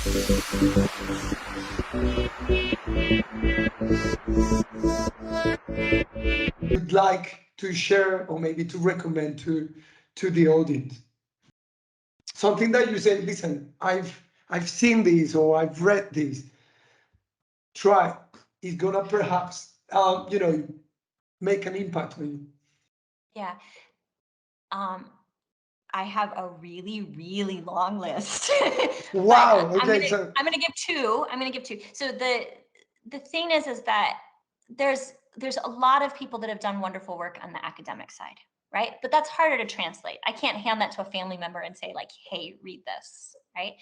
Would like to share or maybe to recommend to the audience? Something that you say, listen, I've seen this or I've read this. Try. It's gonna perhaps make an impact on you. Yeah. I have a really, really long list. Wow. I'm Okay. gonna So I'm gonna give two. I'm gonna give two. So the thing is that there's a lot of people that have done wonderful work on the academic side, right? But that's harder to translate. I can't hand that to a family member and say like, hey, read this, right?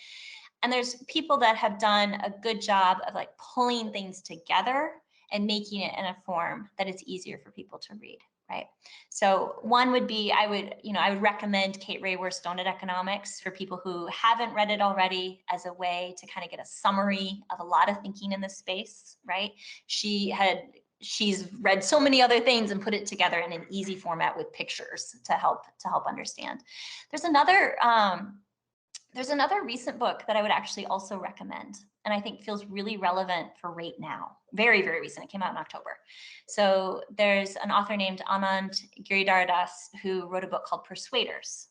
And there's people that have done a good job of like pulling things together and making it in a form that is easier for people to read, right? So one would be, I would recommend Kate Raworth's Donut Economics for people who haven't read it already, as a way to kind of get a summary of a lot of thinking in this space, right? She's read so many other things and put it together in an easy format with pictures to help understand. There's another recent book that I would actually also recommend, and I think feels really relevant for right now. Very, very recent. It came out in October. So there's an author named Anand Giridharadas who wrote a book called Persuaders.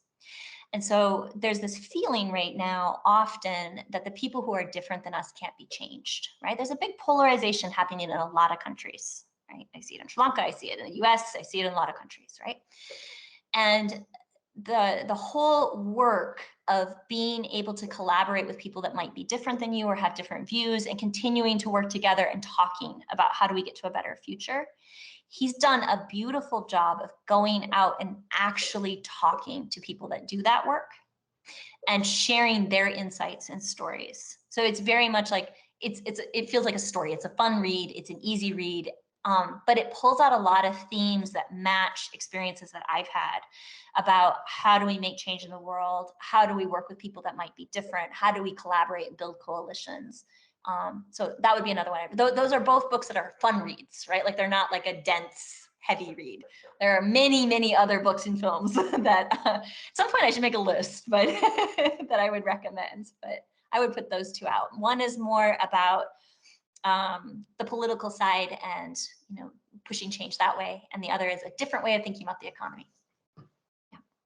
And so there's this feeling right now often that the people who are different than us can't be changed, right? There's a big polarization happening in a lot of countries, right? I see it in Sri Lanka, I see it in the US, I see it in a lot of countries, right? And the whole work of being able to collaborate with people that might be different than you or have different views and continuing to work together and talking about how do we get to a better future. He's done a beautiful job of going out and actually talking to people that do that work and sharing their insights and stories. So it's very much like, it feels like a story. It's a fun read. It's an easy read. But it pulls out a lot of themes that match experiences that I've had about how do we make change in the world? How do we work with people that might be different? How do we collaborate and build coalitions? So that would be another one. Those are both books that are fun reads, right? Like they're not like a dense, heavy read. There are many, many other books and films that at some point I should make a list, but that I would recommend. But I would put those two out. One is more about the political side and pushing change that way, and the other is a different way of thinking about the economy.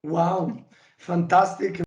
wow, fantastic,